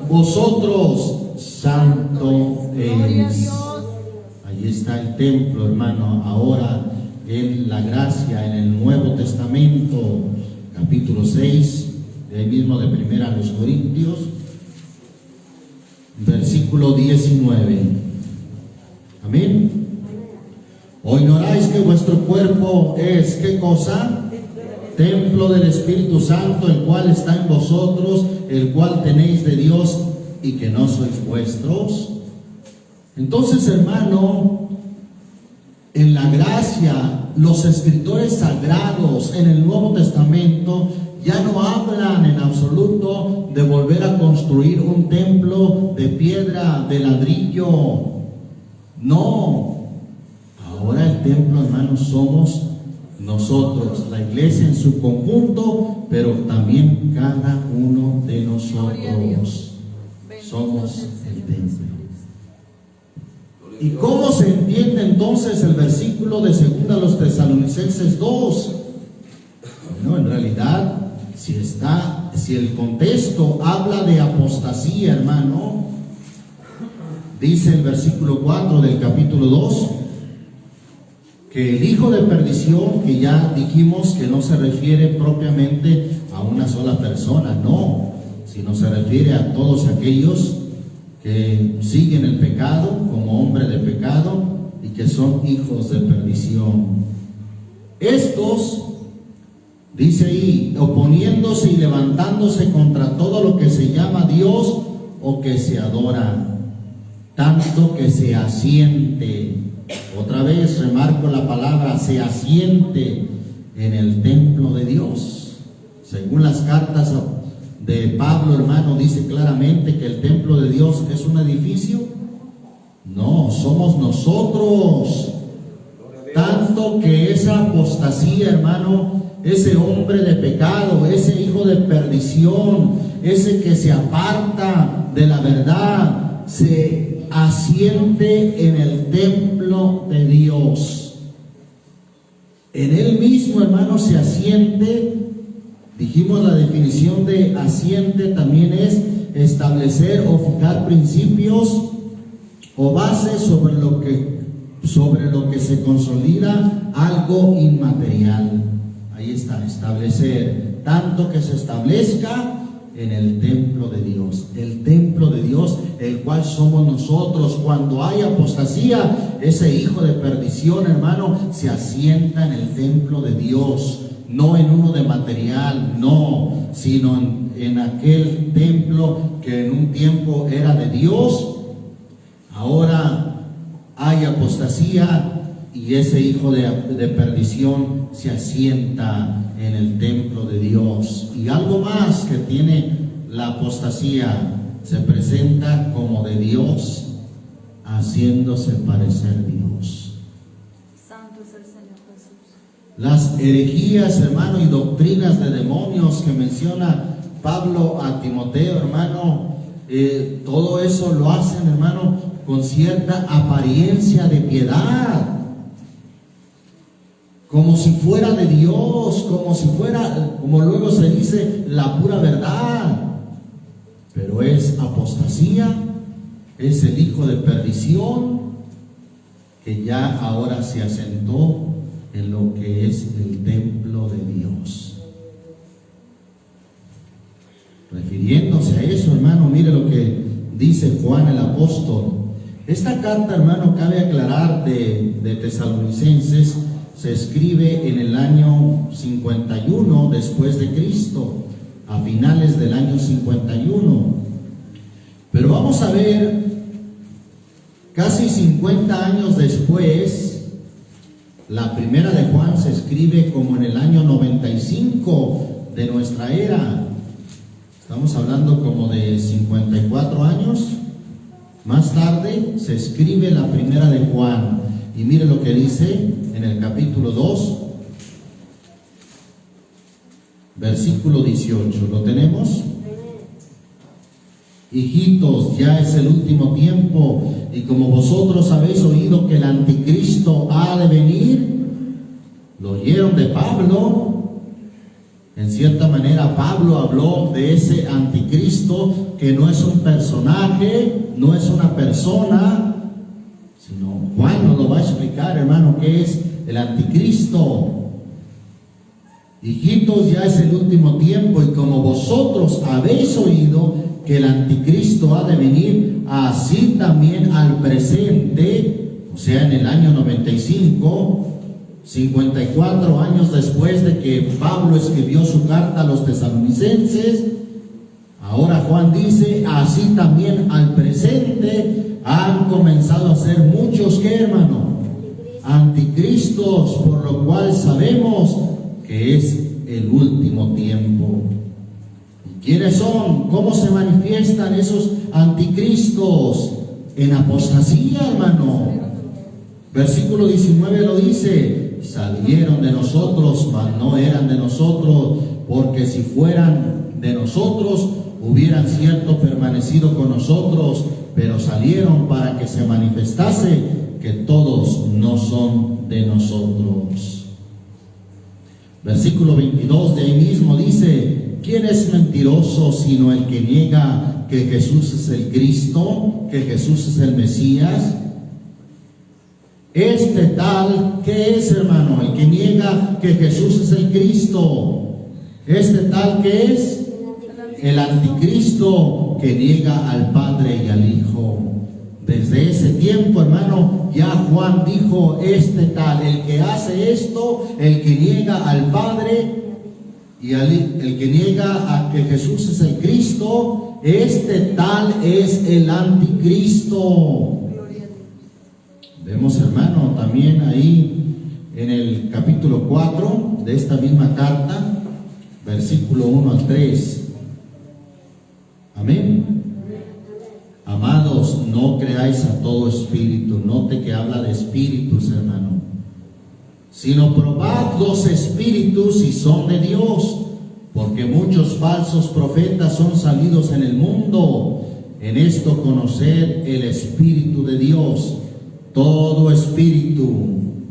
Vosotros, santo es. Ahí está el templo, hermano, ahora en la gracia, en el Nuevo Testamento, capítulo 6, de ahí mismo de 1 Corintios, versículo 19. Amén. ¿O ignoráis que vuestro cuerpo es, ¿qué cosa? Templo del Espíritu Santo, el cual está en vosotros, el cual tenéis de Dios, y que no sois vuestros? Entonces, hermano, en la gracia, los escritores sagrados en el Nuevo Testamento ya no hablan en absoluto de volver a construir un templo de piedra, de ladrillo. No. Ahora el templo, hermanos, somos nosotros, la iglesia en su conjunto, pero también cada uno de nosotros somos el templo. ¿Y cómo se entiende entonces el versículo de 2 Tesalonicenses 2? Bueno, en realidad, si el contexto habla de apostasía, hermano, dice el versículo 4 del capítulo 2, que el hijo de perdición, que ya dijimos que no se refiere propiamente a una sola persona, no, sino se refiere a todos aquellos que siguen el pecado como hombre de pecado y que son hijos de perdición. Estos, dice ahí, oponiéndose y levantándose contra todo lo que se llama Dios o que se adora, tanto que se asiente. Otra vez remarco la palabra se asiente en el templo de Dios. Según las cartas de Pablo, hermano, dice claramente que el templo de Dios es un edificio. No, somos nosotros. Tanto que esa apostasía, hermano, ese hombre de pecado, ese hijo de perdición, ese que se aparta de la verdad, se asiente en el templo de Dios. En Él mismo, hermano, se asiente. Dijimos, la definición de asiente también es establecer o fijar principios o bases sobre lo que se consolida algo inmaterial. Ahí está, establecer, tanto que se establezca en el templo de Dios. El templo de Dios, el cual somos nosotros. Cuando hay apostasía, ese hijo de perdición, hermano, se asienta en el templo de Dios. No en uno de material, no, sino en aquel templo que en un tiempo era de Dios. Ahora hay apostasía y ese hijo de perdición se asienta en el templo de Dios. Y algo más que tiene la apostasía, se presenta como de Dios, haciéndose parecer Dios. Santo es el Señor Jesús. Las herejías, hermano, y doctrinas de demonios que menciona Pablo a Timoteo, hermano, todo eso lo hacen, hermano, con cierta apariencia de piedad, como si fuera de Dios, como si fuera, como luego se dice, la pura verdad. Pero es apostasía, es el hijo de perdición que ya ahora se asentó en lo que es el templo de Dios. Refiriéndose a eso, hermano, mire lo que dice Juan el apóstol. Esta carta, hermano, cabe aclarar de Tesalonicenses, se escribe en el año 51 después de Cristo, a finales del año 51. Pero vamos a ver, casi 50 años después, la primera de Juan se escribe como en el año 95 de nuestra era. Estamos hablando como de 54 años. Más tarde se escribe la primera de Juan. Y mire lo que dice en el capítulo 2, versículo 18. ¿Lo tenemos? Hijitos, ya es el último tiempo, y como vosotros habéis oído que el anticristo ha de venir, lo oyeron de Pablo. En cierta manera Pablo habló de ese anticristo que no es un personaje, no es una persona, sino Juan nos lo va a explicar, hermano, qué es el anticristo. Hijitos, ya es el último tiempo, y como vosotros habéis oído que el anticristo ha de venir, así también al presente, o sea, en el año 95, 54 años después de que Pablo escribió su carta a los tesalonicenses, ahora Juan dice, así también al presente han comenzado a ser muchos, ¿qué, hermano? Anticristos, por lo cual sabemos que es el último tiempo. ¿Y quiénes son? ¿Cómo se manifiestan esos anticristos? En apostasía, hermano. Versículo 19 lo dice, salieron de nosotros, mas no eran de nosotros, porque si fueran de nosotros, hubieran cierto permanecido con nosotros, pero salieron para que se manifestase que todos no son de nosotros. Versículo 22 de ahí mismo dice, ¿quién es mentiroso sino el que niega que Jesús es el Cristo, que Jesús es el Mesías? Este tal, ¿qué es, hermano? El que niega que Jesús es el Cristo. Este tal, ¿qué es? El anticristo que niega al Padre y al Hijo. Desde ese tiempo, hermano, ya Juan dijo, este tal, el que hace esto, el que niega al Padre y el que niega a que Jesús es el Cristo, este tal es el anticristo. Vemos, hermano, también ahí en el capítulo 4 de esta misma carta, versículo 1 al 3. Amén. Amados, no creáis a todo espíritu. Note que habla de espíritus, hermano. Sino probad los espíritus si son de Dios, porque muchos falsos profetas son salidos en el mundo. en esto conocer el Espíritu de Dios. Todo espíritu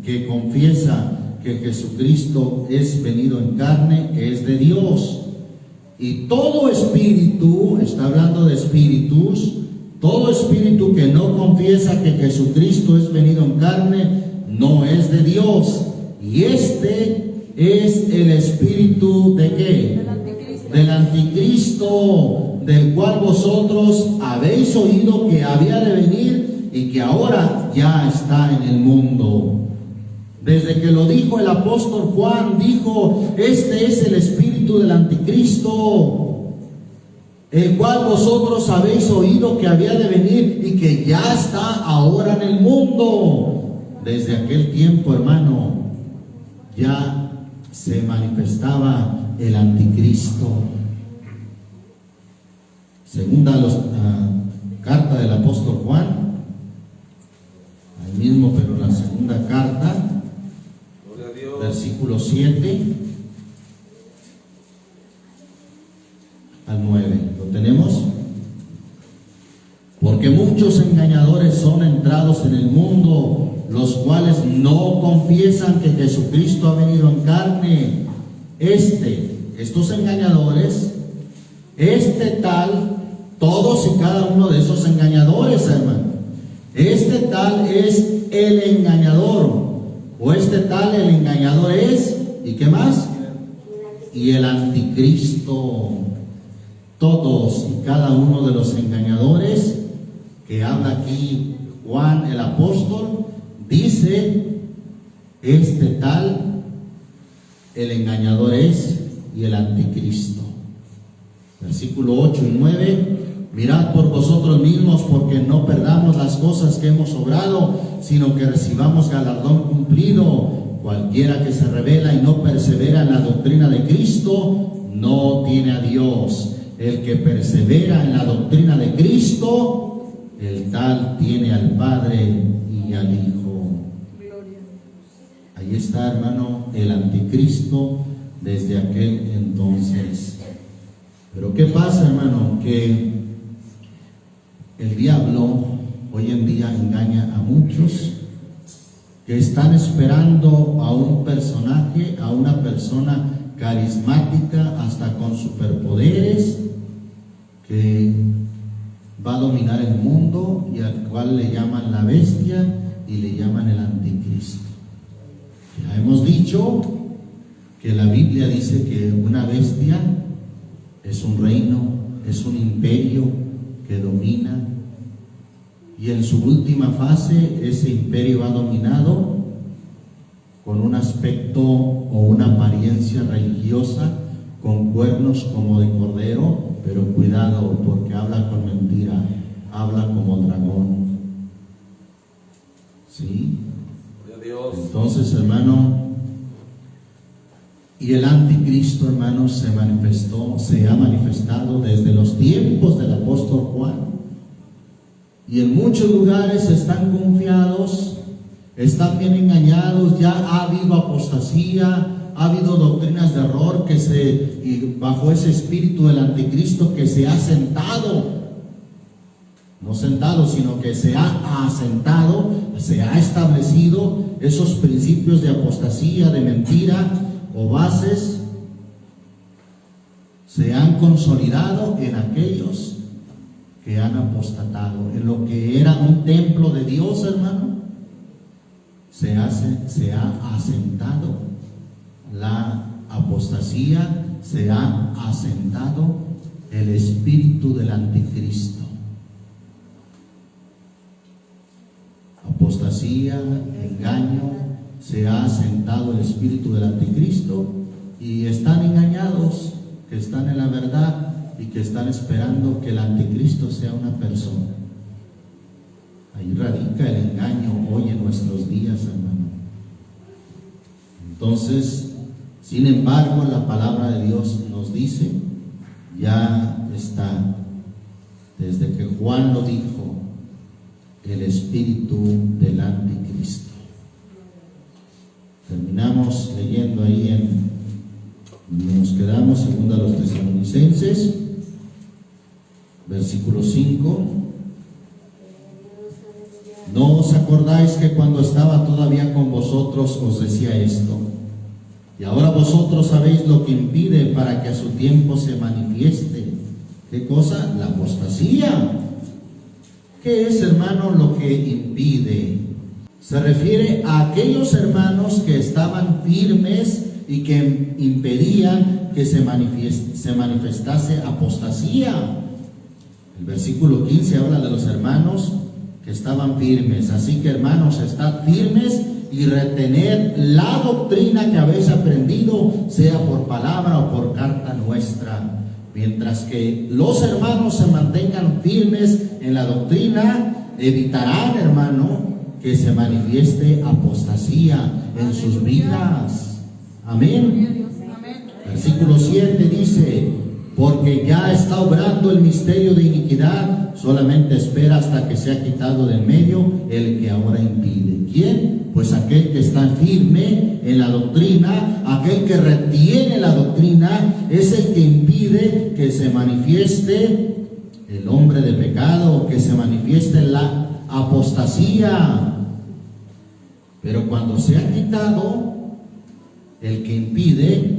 que confiesa que Jesucristo es venido en carne es de Dios. Y todo espíritu, está hablando de espíritus, todo espíritu que no confiesa que Jesucristo es venido en carne no es de Dios. Y este es el espíritu ¿de qué? Del anticristo, del cual vosotros habéis oído que había de venir y que ahora ya está en el mundo. Desde que lo dijo el apóstol Juan, dijo: este es el espíritu del anticristo, el cual vosotros habéis oído que había de venir y que ya está ahora en el mundo. Desde aquel tiempo, hermano, ya se manifestaba el anticristo. Segunda carta del apóstol Juan, ahí mismo, pero la segunda carta, versículo 7 al 9. ¿Lo tenemos? Porque muchos engañadores son entrados en el mundo, los cuales no confiesan que Jesucristo ha venido en carne. Estos engañadores, todos y cada uno de esos engañadores, hermano, tal es el engañador. O el engañador es, ¿y qué más? Y el anticristo. Todos y cada uno de los engañadores que habla aquí Juan el apóstol, dice: el engañador es, y el anticristo. Versículo 8 y 9: mirad por vosotros mismos, porque no perdamos las cosas que hemos obrado, sino que recibamos galardón cumplido. Cualquiera que se revela y no persevera en la doctrina de Cristo, no tiene a Dios. El que persevera en la doctrina de Cristo, el tal tiene al Padre y al Hijo. Ahí está, hermano, el anticristo desde aquel entonces. Pero ¿qué pasa, hermano? Que el diablo hoy en día engaña a muchos que están esperando a un personaje, a una persona carismática, hasta con superpoderes, que va a dominar el mundo y al cual le llaman la bestia y le llaman el anticristo. Ya hemos dicho que la Biblia dice que una bestia es un reino, es un imperio que domina, y en su última fase ese imperio ha dominado con un aspecto o una apariencia religiosa, con cuernos como de cordero, pero cuidado, porque habla con mentira, habla como dragón. ¿Sí? Entonces, hermano, y el anticristo, hermano, se ha manifestado desde los tiempos del apóstol Juan. Y en muchos lugares están confiados, están bien engañados, ya ha habido apostasía, ha habido doctrinas de error y bajo ese espíritu del anticristo que se ha sentado, no sentado, sino que se ha asentado, se ha establecido esos principios de apostasía, de mentira o bases, se han consolidado en aquellos que han apostatado. En lo que era un templo de Dios, hermano, se ha asentado la apostasía, se ha asentado el espíritu del anticristo. Apostasía, engaño, se ha asentado el espíritu del anticristo, y están engañados, que están en la verdad y que están esperando que el anticristo sea una persona. Ahí radica el engaño hoy en nuestros días, hermano. Entonces, sin embargo, la palabra de Dios nos dice, ya está, desde que Juan lo dijo, el espíritu del anticristo. Terminamos leyendo ahí nos quedamos según a los Tesalonicenses, Versículo 5. ¿No os acordáis que cuando estaba todavía con vosotros os decía esto? Y ahora vosotros sabéis lo que impide para que a su tiempo se manifieste. ¿Qué cosa? La apostasía. ¿Qué es, hermano, lo que impide? Se refiere a aquellos hermanos que estaban firmes y que impedían que se manifestase apostasía. El versículo 15 habla de los hermanos que estaban firmes. Así que, hermanos, estad firmes y retener la doctrina que habéis aprendido, sea por palabra o por carta nuestra. Mientras que los hermanos se mantengan firmes en la doctrina, evitarán, hermano, que se manifieste apostasía en sus vidas. Amén. Versículo 7 dice: porque ya está obrando el misterio de iniquidad, solamente espera hasta que sea quitado de en medio el que ahora impide. ¿Quién? Pues aquel que está firme en la doctrina, aquel que retiene la doctrina, es el que impide que se manifieste el hombre de pecado, que se manifieste la apostasía. Pero cuando se ha quitado el que impide,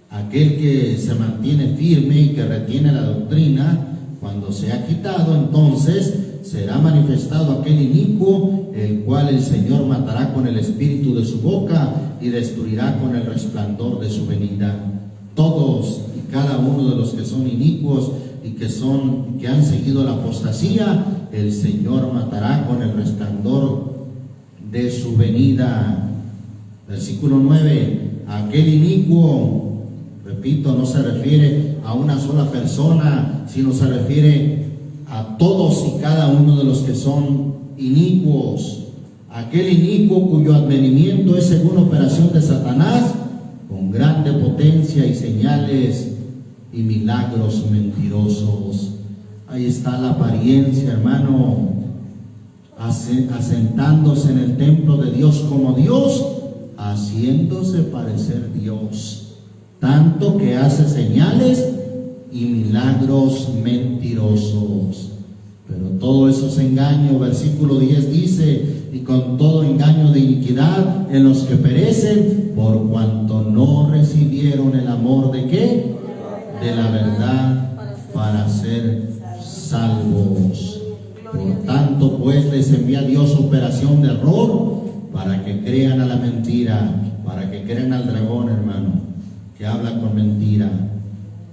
aquel que se mantiene firme y que retiene la doctrina, cuando se ha quitado, entonces será manifestado aquel inicuo, el cual el Señor matará con el espíritu de su boca y destruirá con el resplandor de su venida. Todos y cada uno de los que son inicuos y que han seguido la apostasía, el Señor matará con el resplandor de su venida. Versículo 9: aquel inicuo, repito, no se refiere a una sola persona, sino se refiere a todos y cada uno de los que son inicuos. Aquel inicuo cuyo advenimiento es según operación de Satanás, con grande potencia y señales y milagros mentirosos. Ahí está la apariencia, hermano, asentándose en el templo de Dios como Dios, haciéndose parecer Dios, tanto que hace señales y milagros mentirosos. Pero todo eso es engaño. Versículo 10 dice: y con todo engaño de iniquidad en los que perecen, por cuanto no recibieron el amor de ¿qué? De la verdad, para ser salvos. Por tanto, pues, les envía Dios operación de error, para que crean a la mentira, para que crean al dragón, hermano, que habla con mentira,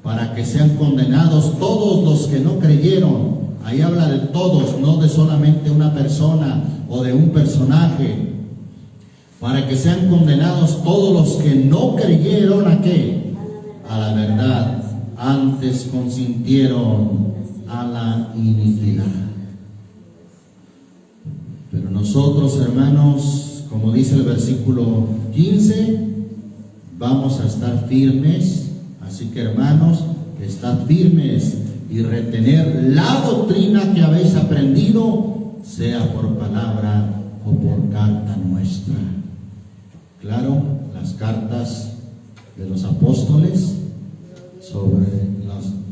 para que sean condenados todos los que no creyeron. Ahí habla de todos, no de solamente una persona o de un personaje. Para que sean condenados todos los que no creyeron ¿a qué? A la verdad, antes consintieron a la iniquidad. Pero nosotros, hermanos, como dice el versículo 15, vamos a estar firmes. Así que, hermanos, estad firmes y retener la doctrina que habéis aprendido, sea por palabra o por carta nuestra. Claro, las cartas de los apóstoles, sobre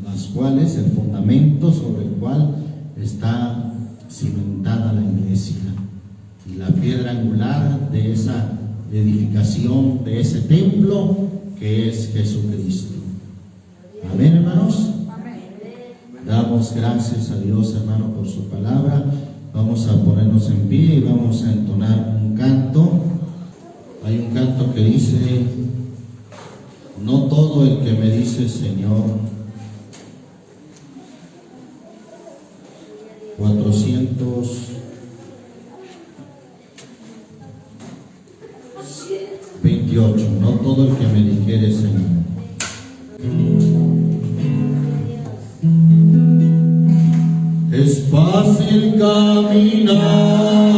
las cuales, el fundamento sobre el cual está cimentada la iglesia, y la piedra angular de esa edificación, de ese templo, que es Jesucristo. Amén, hermanos. Damos gracias a Dios, hermano, por su palabra. Vamos a ponernos en pie y vamos a entonar un canto. Hay un canto que dice: no todo el que me dice Señor. 428. No todo el que me dijere Señor. Es fácil caminar